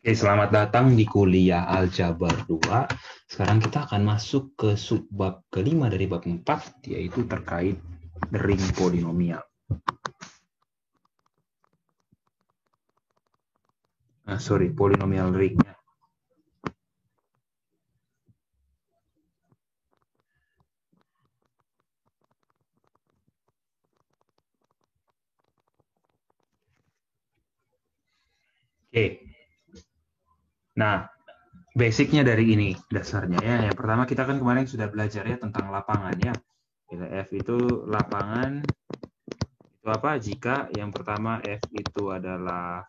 Oke, selamat datang di kuliah Aljabar 2. Sekarang kita akan masuk ke subbab kelima dari bab 4, yaitu terkait ring polinomial. Polinomial ring. Oke. Nah, basicnya dari ini, dasarnya ya. Yang pertama kita kan kemarin sudah belajar ya tentang lapangan ya. F itu lapangan, itu apa? Jika yang pertama F itu adalah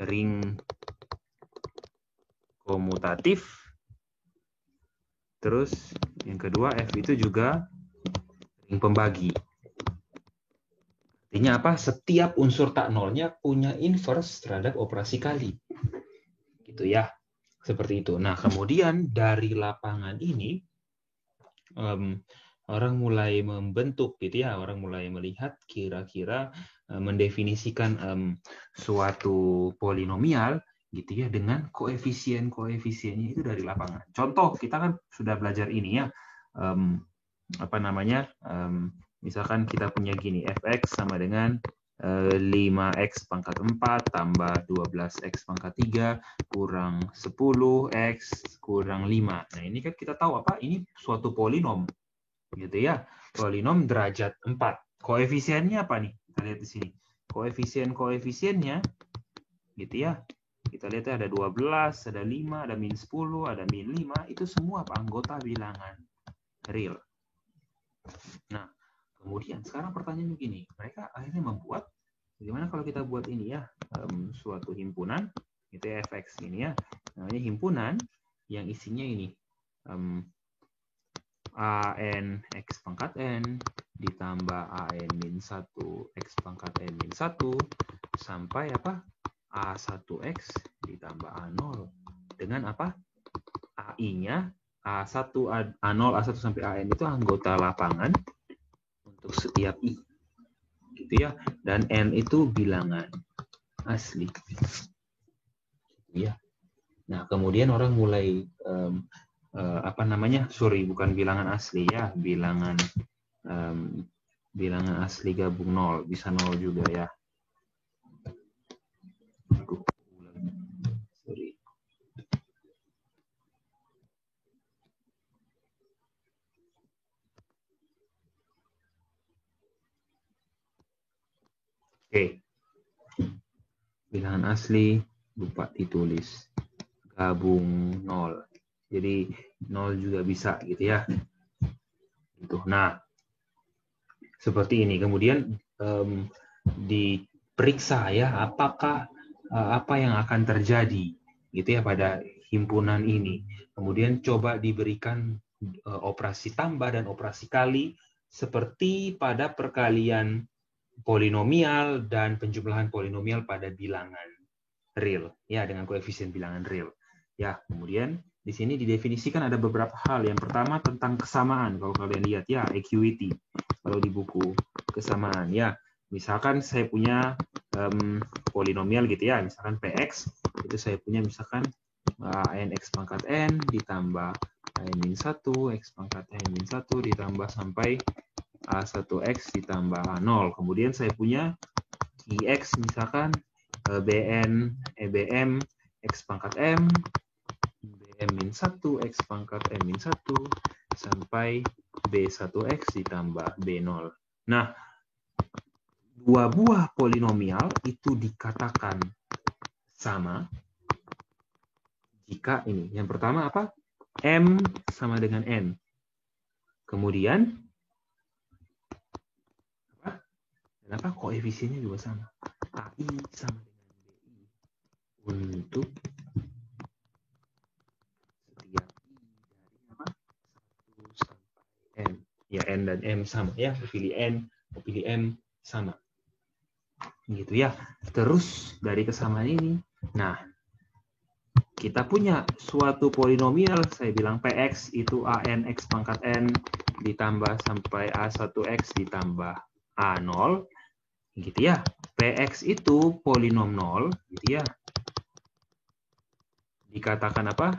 ring komutatif. Terus yang kedua F itu juga ring pembagi. Artinya apa? Setiap unsur tak nolnya punya inverse terhadap operasi kali. Gitu ya. Seperti itu. Nah, kemudian dari lapangan ini orang mulai membentuk gitu ya, orang mulai melihat kira-kira mendefinisikan suatu polinomial gitu ya dengan koefisien-koefisiennya itu dari lapangan. Contoh, kita kan sudah belajar ini ya. Misalkan kita punya gini, fx sama dengan 5x pangkat 4 tambah 12x pangkat 3 kurang 10x kurang 5. Nah, ini kan kita tahu apa? Ini suatu polinom. Gitu ya. Polinom derajat 4. Koefisiennya apa nih? Kita lihat di sini. Koefisiennya gitu ya. Kita lihat ada 12, ada 5, ada min 10, ada min 5. Itu semua apa? Anggota bilangan real. Nah, kemudian sekarang pertanyaannya begini, mereka akhirnya membuat, bagaimana kalau kita buat ini ya, suatu himpunan, itu fx ini ya, namanya himpunan yang isinya ini, an x pangkat n ditambah an min 1 x pangkat n min 1 sampai apa? A1x ditambah A0 dengan apa? AI-nya A1, A0, A1 sampai AN itu anggota lapangan untuk setiap I. Gitu ya. Dan N itu bilangan asli. Ya. Nah, kemudian orang mulai bukan bilangan asli ya, bilangan asli gabung 0, bisa 0 juga ya. Oke. Bilangan asli lupa ditulis. Gabung 0. Jadi 0 juga bisa gitu ya. Gitu. Nah, seperti ini. Kemudian diperiksa ya apakah apa yang akan terjadi gitu ya pada himpunan ini. Kemudian coba diberikan operasi tambah dan operasi kali seperti pada perkalian polinomial dan penjumlahan polinomial pada bilangan real ya, dengan koefisien bilangan real. Ya, kemudian di sini didefinisikan ada beberapa hal. Yang pertama tentang kesamaan. Kalau kalian lihat ya, equity. Kalau di buku kesamaan ya, misalkan saya punya polinomial gitu ya, misalkan px itu saya punya misalkan nx pangkat n ditambah n-1 x pangkat n-1 ditambah sampai a1x ditambah a0. Kemudian saya punya ix misalkan bm x pangkat m bm-1 x pangkat m-1 sampai b1x ditambah b0. Nah, dua buah polinomial itu dikatakan sama jika ini. Yang pertama apa? M sama dengan N. Kemudian apa? Koefisiennya juga sama. AI sama dengan BI untuk setiap I dari apa? 1 sampai N. Ya, N dan M sama ya. Pilih N, pilih M sama. Gitu ya. Terus dari kesamaan ini, nah, kita punya suatu polinomial, saya bilang Px itu an x pangkat n ditambah sampai a1x ditambah a0, gitu ya. Px itu polinom 0, gitu ya. dikatakan apa?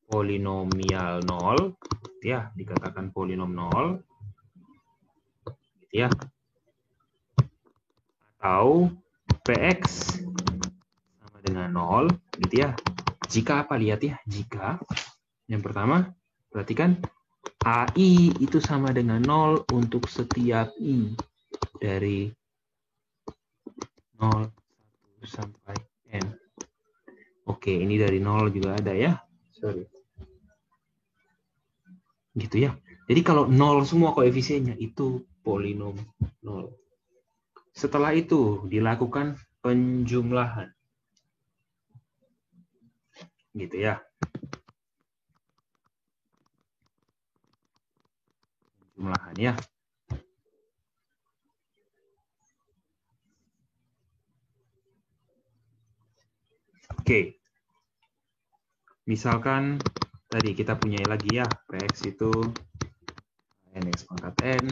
Polinomial 0, gitu ya, dikatakan polinom 0, gitu ya. Atau PX sama dengan 0, gitu ya. Jika apa? Lihat ya, jika yang pertama, perhatikan AI itu sama dengan 0 untuk setiap I dari 0 sampai N. Oke, ini dari 0 juga ada ya. Sorry. Gitu ya. Jadi kalau 0 semua koefisiennya itu polinom 0. Setelah itu dilakukan penjumlahan. Gitu ya. Penjumlahan ya. Oke. Misalkan tadi kita punya lagi ya, Px itu nx pangkat n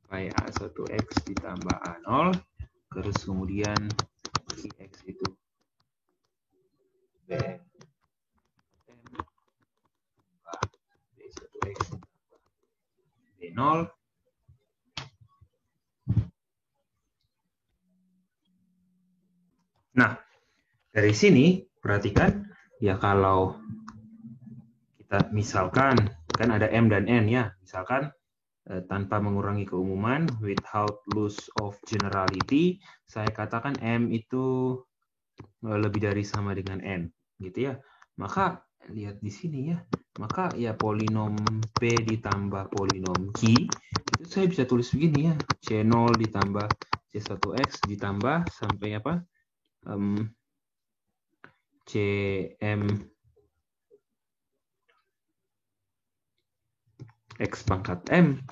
sampai a1x ditambah a0, terus kemudian Ix itu b b1x b0. Nah, dari sini perhatikan ya, kalau kita misalkan kan ada M dan N ya, misalkan tanpa mengurangi keumuman, without loss of generality, saya katakan M itu lebih dari sama dengan N, gitu ya. Maka lihat di sini ya, maka ya polinom P ditambah polinom Q, itu saya bisa tulis begini ya, C0 ditambah C1X ditambah sampai apa? Cm X pangkat M,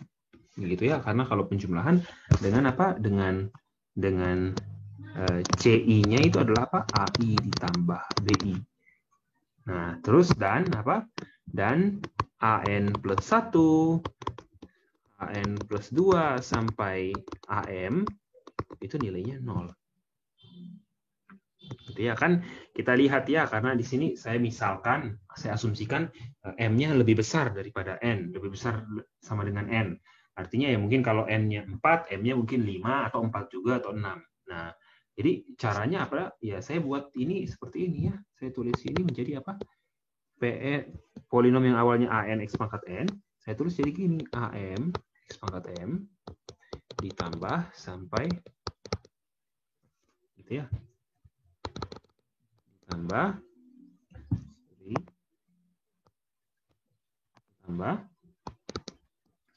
gitu ya, karena kalau penjumlahan dengan apa, dengan CI-nya itu adalah apa, AI ditambah BI. Nah terus dan apa, dan AN plus 1, AN plus 2 sampai AM itu nilainya 0. Gitu ya kan, kita lihat ya, karena di sini saya misalkan, saya asumsikan M-nya lebih besar daripada N, lebih besar sama dengan N. Artinya ya mungkin kalau N-nya 4, M-nya mungkin 5 atau 4 juga atau 6. Nah, jadi caranya apa? Ya saya buat ini seperti ini ya. Saya tulis ini menjadi apa? PE, polinom yang awalnya AN X pangkat N, saya tulis jadi gini, AM X pangkat M ditambah sampai gitu ya. Tambah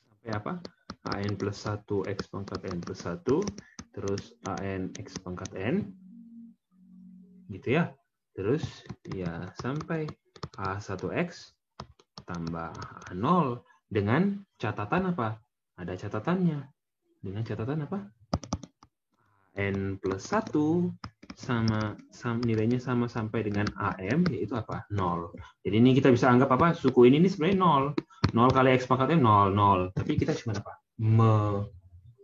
sampai apa? AN plus 1 X pangkat N plus 1 terus AN X pangkat N gitu ya. Terus ya sampai A1X tambah A0 dengan catatan apa? Ada catatannya. Dengan catatan apa? N plus 1 sama nilainya sama sampai dengan AM, yaitu apa? 0. Jadi ini kita bisa anggap apa? Suku ini sebenarnya 0. 0 kali X pangkat M 0, 0. Tapi kita cuma apa?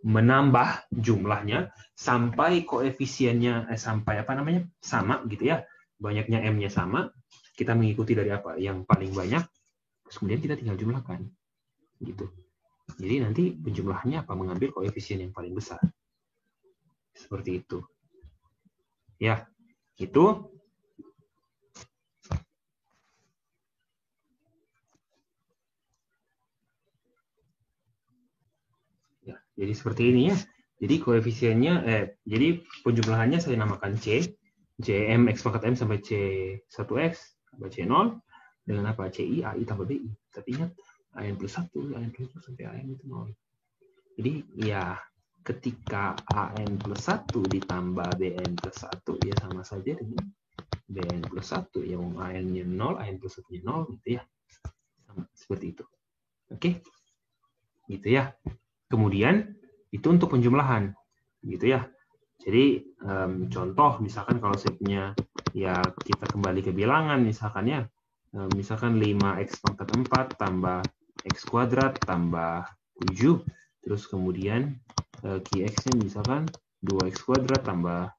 Menambah jumlahnya sampai koefisiennya sampai apa namanya? Sama gitu ya. Banyaknya M-nya sama. Kita mengikuti dari apa? Yang paling banyak. Terus kemudian kita tinggal jumlahkan. Gitu. Jadi nanti penjumlahannya apa? Mengambil koefisien yang paling besar. Seperti itu. Ya, itu. Ya, jadi seperti ini ya. Jadi koefisiennya, jadi penjumlahannya saya namakan C. CM X pangkat M sampai C1X sampai C0. Dengan apa? CI, AI tambah BI. Tapi ingat, AN plus 1, AN plus 2 sampai AN itu 0. Jadi ya, ketika AN plus 1 ditambah BN plus 1, ya sama saja dengan BN plus 1. Yang AN-nya 0, AN plus 1-nya 0, gitu ya. Sama, seperti itu. Oke? Gitu ya. Kemudian, itu untuk penjumlahan. Gitu ya. Jadi, contoh, misalkan kalau setnya, ya kita kembali ke bilangan, misalkan ya, misalkan 5x pangkat 4 tambah x kuadrat tambah 7, terus kemudian Qx-nya misalkan 2x kuadrat tambah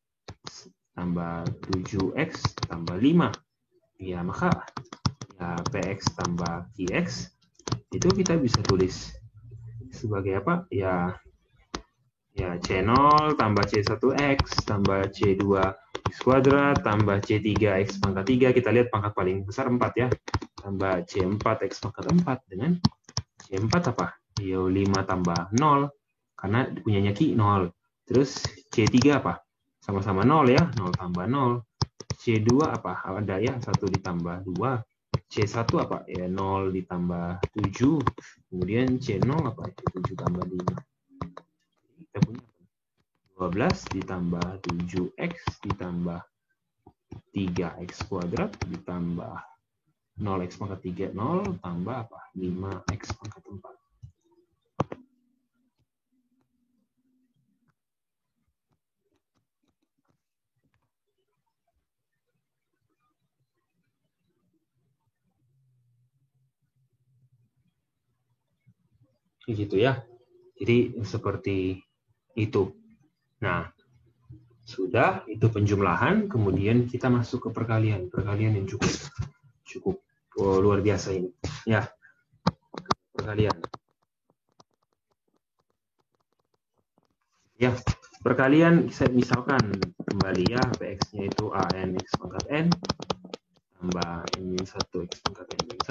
7x tambah 5. Ya, maka ya PX tambah QX itu kita bisa tulis sebagai apa? Ya C0 tambah C1X tambah C2X kuadrat tambah C3X pangkat 3. Kita lihat pangkat paling besar 4 ya. Tambah C4X pangkat 4 dengan C4 apa? Ya 5 tambah 0 karena punyanya Ki 0. Terus C3 apa? Sama-sama 0 ya. 0 tambah 0. C2 apa? Ada ya 1 ditambah 2. C1 apa? Ya 0 ditambah 7. Kemudian C0 apa? 7 tambah 5. Kita punya 12 ditambah 7X ditambah 3X kuadrat ditambah 0X pangkat 3, 0 tambah apa? 5X pangkat 4. Gitu ya. Jadi seperti itu. Nah, sudah itu penjumlahan, kemudian kita masuk ke perkalian. Perkalian yang cukup luar biasa ini. Ya, perkalian. Ya, perkalian misalkan kembali ya, PX-nya itu AN X pangkat N tambah N-1 X pangkat N-1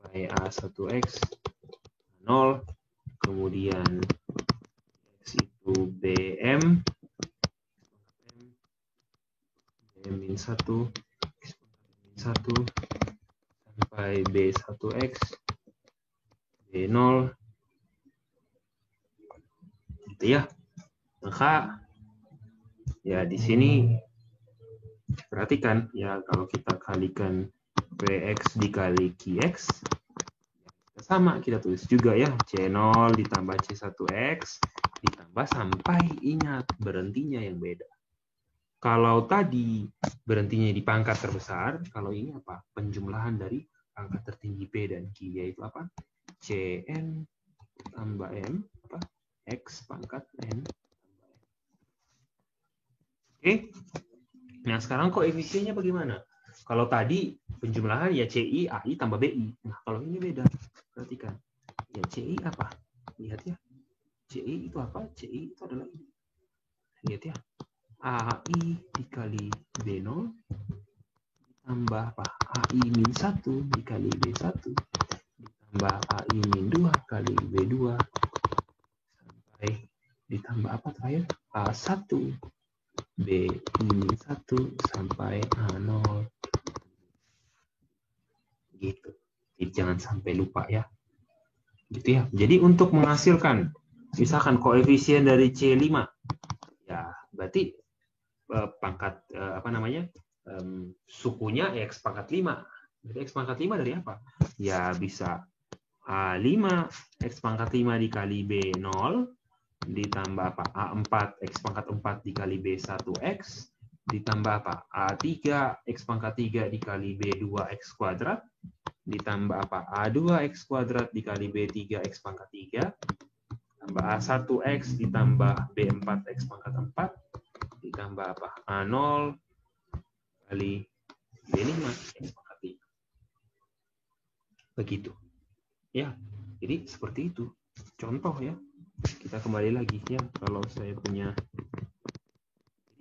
sampai A1X 0, kemudian X itu BM BM-1 X pangkat N-1 sampai B1X B0 gitu ya. Maka ya di sini perhatikan ya, kalau kita kalikan PX dikali QX sama, kita tulis juga ya C0 ditambah C1X ditambah sampai, ingat berhentinya yang beda. Kalau tadi berhentinya di pangkat terbesar, kalau ini apa? Penjumlahan dari pangkat tertinggi P dan Q, yaitu apa? Cn tambah M apa? X pangkat N. Oke. Nah, sekarang koefisiennya bagaimana? Kalau tadi penjumlahan ya CI, AI tambah BI. Nah, kalau ini beda. Perhatikan. Ya CI apa? Lihat ya. CI itu apa? CI itu adalah ini. Lihat ya. AI dikali B0 ditambah apa? AI min 1 dikali B1 ditambah AI min 2 kali B2 sampai ditambah apa terakhir? A1 B min 1 sampai A0 gitu. Jadi jangan sampai lupa ya. Gitu ya. Jadi untuk menghasilkan misalkan koefisien dari C5 ya berarti pangkat apa namanya? Sukunya X pangkat 5. Jadi X pangkat 5 dari apa? Ya bisa A5 X pangkat 5 dikali B0 ditambah apa? A4 X pangkat 4 dikali B1X ditambah apa? A3 X pangkat 3 dikali B2X kuadrat ditambah apa? A2X kuadrat dikali B3X pangkat 3 tambah A1X ditambah B4X pangkat 4 ditambah apa? A0 kali B5 X pangkat 3. Begitu. Ya, jadi seperti itu. Contoh ya. Kita kembali lagi ya, kalau saya punya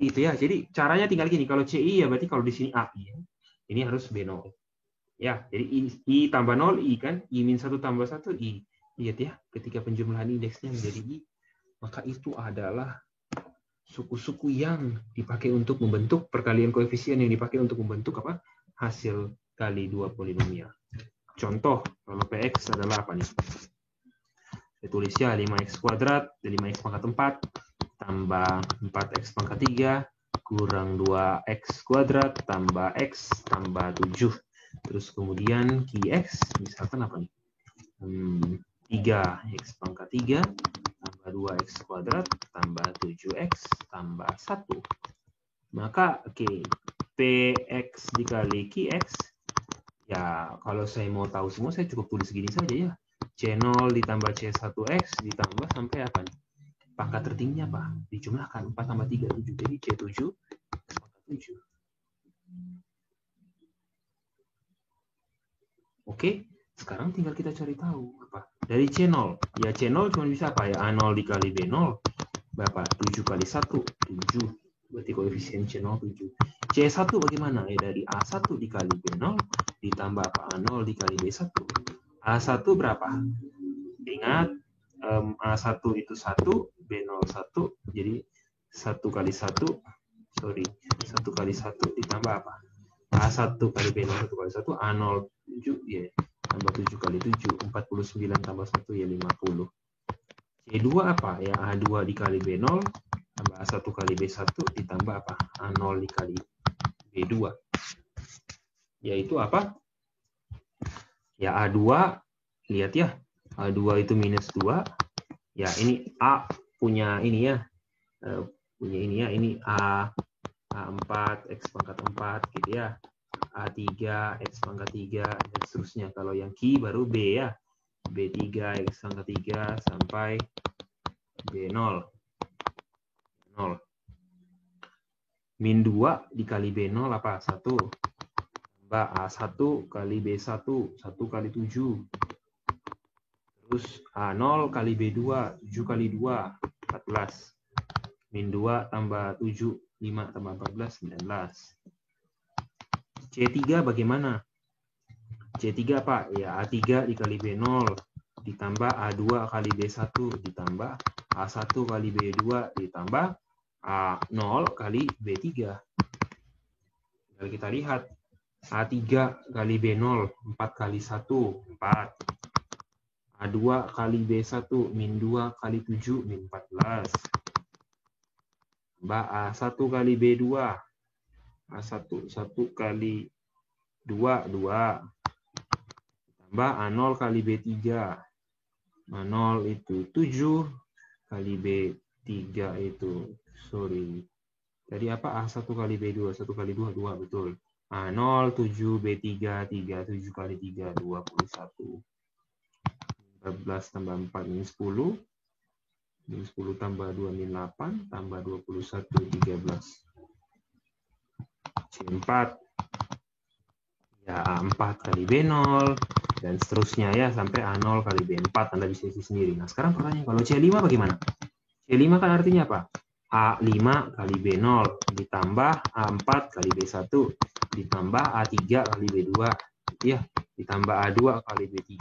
itu ya. Jadi caranya tinggal gini, kalau CI ya berarti kalau di sini AI ya. Ini harus B0. Ya, jadi I tambah 0 I kan, I min 1 tambah 1 I. Lihat ya, ketika penjumlahan indeksnya menjadi I, maka itu adalah suku-suku yang dipakai untuk membentuk perkalian koefisien yang dipakai untuk membentuk apa? Hasil kali dua polinomial. Contoh, kalau PX adalah apa nih? Saya tulis ya 5x kuadrat, 5x pangkat 4, tambah 4x pangkat 3, kurang 2x kuadrat, tambah x, tambah 7. Terus kemudian QX, misalkan apa nih? 3x pangkat 3, tambah 2x kuadrat, tambah 7x, tambah 1. Maka, oke, PX dikali QX, ya kalau saya mau tahu semua, saya cukup tulis gini saja ya. C0 ditambah C1X ditambah sampai apa nih? Pangkat tertingginya apa? Dijumlahkan 4 tambah 3, 7. Jadi C7 pangkat 7. Oke, sekarang tinggal kita cari tahu apa. Dari C0, ya C0 cuma bisa apa ya? A0 dikali B0 berapa? 7 kali 1, 7. Berarti koefisien C0 7. C1 bagaimana? Ya dari A1 dikali B0 ditambah apa? A0 dikali B1. A1 berapa? Ingat, A1 itu 1, B0 1, jadi 1 kali 1, sorry, 1 kali 1 ditambah apa? A1 kali B0 1 kali 1, A0 7, ya, tambah 7 kali 7, 49 tambah 1, ya 50. C2 apa? Ya A2 dikali B0, tambah A1 kali B1, ditambah apa? A0 dikali B2. Yaitu apa? Ya A2, lihat ya, A2 itu minus 2. Ya ini A punya ini ya, punya ini ya, ini A4, X pangkat 4 gitu ya. A3, X pangkat 3, dan seterusnya. Kalau yang Q baru B ya. B3, X pangkat 3, sampai B0. 0. Min 2 dikali B0 apa? 1. Tambah A1 kali B1, 1 kali 7. Terus A0 kali B2, 7 kali 2, 14. Min 2 tambah 7, 5 tambah 14, 19. C3 bagaimana? C3 apa? Ya A3 dikali B0 ditambah A2 kali B1 ditambah A1 kali B2 ditambah A0 kali B3. Tinggal kita lihat. A3 kali B0 4 kali 1 4. A2 kali B1 min 2 kali 7 min 14. Tambah A1 kali B2 A1 1 kali 2 2. Tambah A0 kali B3. A0 itu 7 kali B3 itu, sorry. Tadi apa? A1 kali B2, 1 kali 2, 2, betul. A0, 7, B3, 3, 7 kali 3, 21. 14 tambah 4, min 10. Min 10 tambah 2, min 8. Tambah 21, 13. C4. Ya, A4 kali B0. Dan seterusnya ya, sampai A0 kali B4. Anda bisa isi sendiri. Nah, sekarang pertanyaan, kalau C5 bagaimana? C5 kan artinya apa? A5 kali B0 ditambah A4 kali B1 ditambah A3 kali B2 ya, ditambah A2 kali B3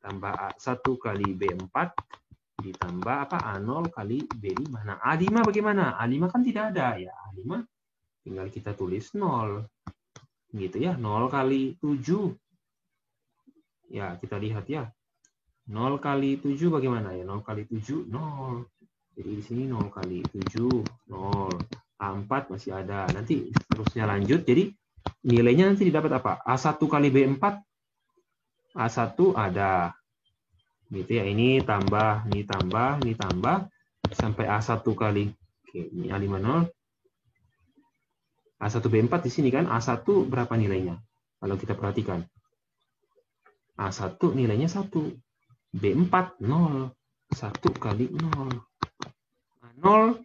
tambah A1 kali B4 ditambah apa? A0 kali B5. Nah, A5 bagaimana? A5 kan tidak ada ya. A5 tinggal kita tulis 0. Gitu ya, 0 kali 7. Ya, kita lihat ya. 0 kali 7 bagaimana ya? 0 kali 7 0. Jadi di sini 0 kali 7, 0. A4 masih ada. Nanti terusnya lanjut. Jadi nilainya nanti didapat apa? A1 kali B4. A1 ada. Gitu ya. Ini tambah, ini tambah, ini tambah. Sampai A1 kali. Oke, ini A50. A1 B4 di sini kan. A1 berapa nilainya? Kalau kita perhatikan. A1 nilainya 1. B4, 0. 1 kali 0. 0,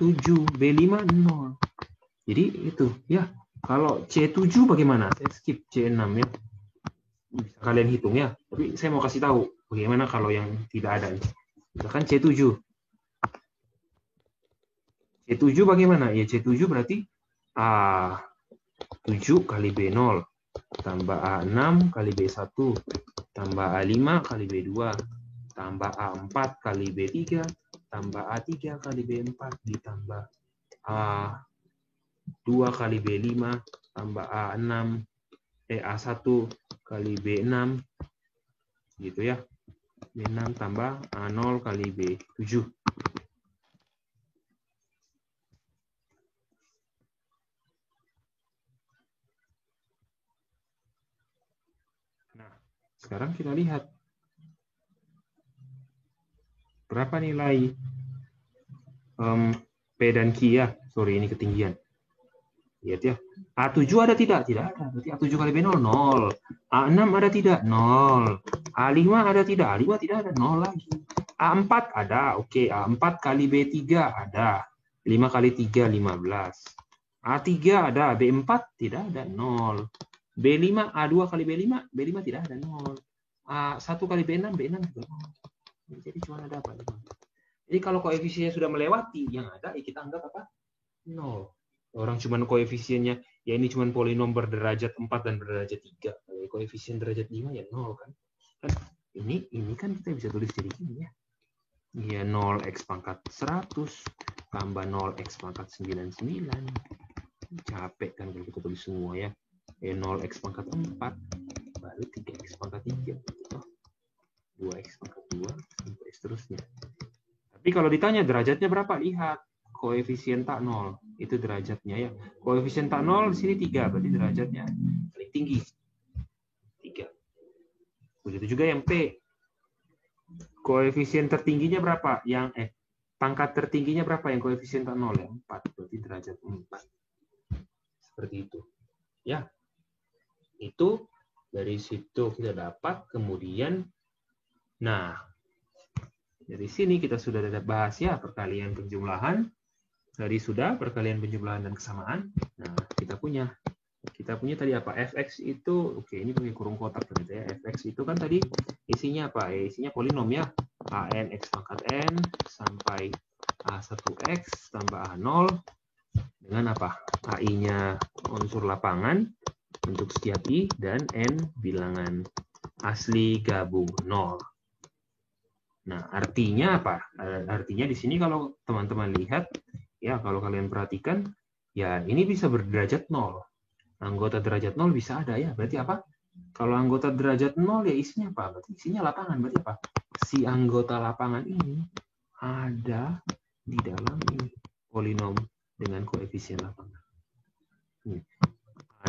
7, B5, 0. Jadi itu ya. Kalau C7 bagaimana? Saya skip C6 ya. Bisa kalian hitung ya. Tapi saya mau kasih tahu bagaimana kalau yang tidak ada. Misalkan C7. C7 bagaimana? Ya C7 berarti A7 kali B0 tambah A6 kali B1 tambah A5 kali B2 tambah A4 kali B3 tambah A3 kali B4 ditambah A2 kali B5 tambah A1 kali B6 gitu ya. B6 tambah A0 kali B7. Nah, sekarang kita lihat berapa nilai P dan Q ya. Sorry, ini ketinggian. Lihat ya. A7 ada tidak? Tidak ada. Berarti A7 kali B0, 0. A6 ada tidak? 0. A5 ada tidak? A5 tidak ada. 0 lagi. A4 ada. Oke. A4 kali B3 ada. 5 kali 3, 15. A3 ada. B4 tidak ada. 0. B5, A2 kali B5, B5 tidak ada, 0. A1 kali B6, B6 juga 0. Jadi cuma ada apa? Jadi kalau koefisiennya sudah melewati, yang ada kita anggap apa? 0. Orang cuma koefisiennya, ya ini cuma polinom berderajat 4 dan berderajat 3. Kalau koefisien derajat 5 ya 0 kan. Ini kan kita bisa tulis jadi gini ya. Ya 0x pangkat 100 tambah 0x pangkat 99. Capek kan kalau kita tulis semua ya. 0x pangkat 4 baru 3x pangkat 3. 2x pangkat 2 sampai seterusnya. Tapi kalau ditanya derajatnya berapa? Lihat. Koefisien tak 0. Itu derajatnya ya. Koefisien tak 0 di sini 3. Berarti derajatnya paling tinggi. 3. Begitu juga yang P. Koefisien tertingginya berapa? Yang pangkat tertingginya berapa yang koefisien tak 0 ya? 4. Berarti derajat 4. Seperti itu. Ya. Itu dari situ kita dapat, kemudian nah dari sini kita sudah ada bahas ya perkalian penjumlahan. Tadi sudah perkalian penjumlahan dan kesamaan. Nah, kita punya tadi apa? Fx itu, oke, ini pakai kurung kotak ternyata ya. Fx itu kan tadi isinya apa? Isinya polinom ya. An x pangkat n sampai A1x tambah A0 dengan apa? AI-nya unsur lapangan untuk setiap i dan n bilangan asli gabung 0. Nah, artinya apa? Artinya di sini kalau teman-teman lihat, ya kalau kalian perhatikan, ya ini bisa berderajat 0. Anggota derajat 0 bisa ada ya. Berarti apa? Kalau anggota derajat 0 ya isinya apa? Berarti isinya lapangan. Berarti apa? Si anggota lapangan ini ada di dalam ini polinom dengan koefisien lapangan.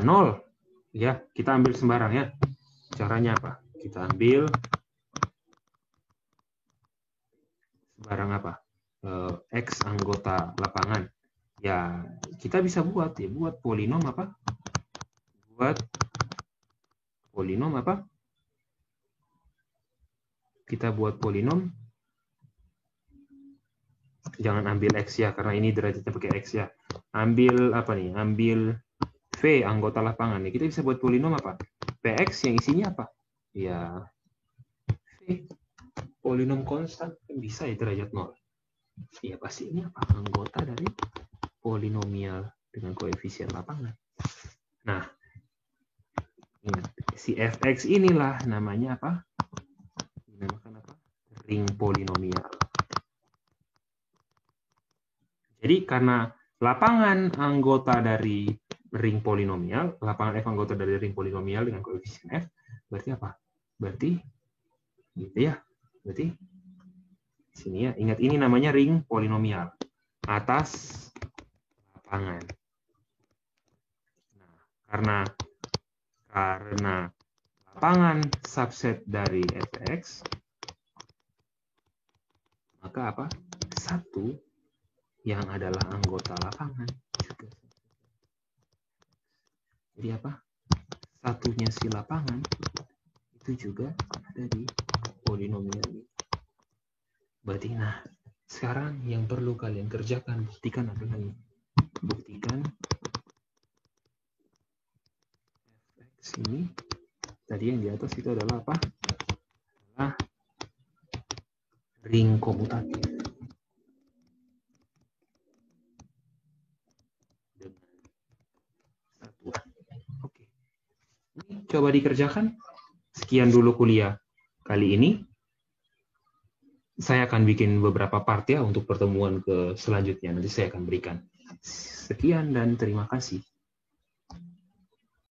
A0 ya, kita ambil sembarang ya. Caranya apa? Kita ambil sembarang apa? X anggota lapangan. Ya, kita bisa buat polinom apa? Buat polinom apa? Kita buat polinom. Jangan ambil X ya, karena ini derajatnya pakai X ya. Ambil apa nih? Ambil V anggota lapangan. Nih, kita bisa buat polinom apa? PX yang isinya apa? Ya, V. Polinom konstan. Bisa ya derajat 0. Ya, pasti ini apa? Anggota dari polinomial dengan koefisien lapangan. Nah, ingat, si Fx inilah namanya apa? Dinamakan apa? Ring polinomial. Jadi karena lapangan anggota dari ring polinomial, lapangan F anggota dari ring polinomial dengan koefisien F, berarti apa? Berarti gitu ya. Berarti sini ya, ingat ini namanya ring polinomial atas lapangan. Nah, karena lapangan subset dari Fx, maka apa? Satu yang adalah anggota lapangan juga. Jadi apa? Satunya si lapangan itu juga ada di polinomial ini. Berarti nah, sekarang yang perlu kalian kerjakan, buktikan adalah ini. Buktikan Fx ini tadi yang di atas itu adalah apa? Adalah ring komutatif. Oke. Ini coba dikerjakan. Sekian dulu kuliah kali ini. Saya akan bikin beberapa part ya untuk pertemuan ke selanjutnya. Nanti saya akan berikan. Sekian dan terima kasih.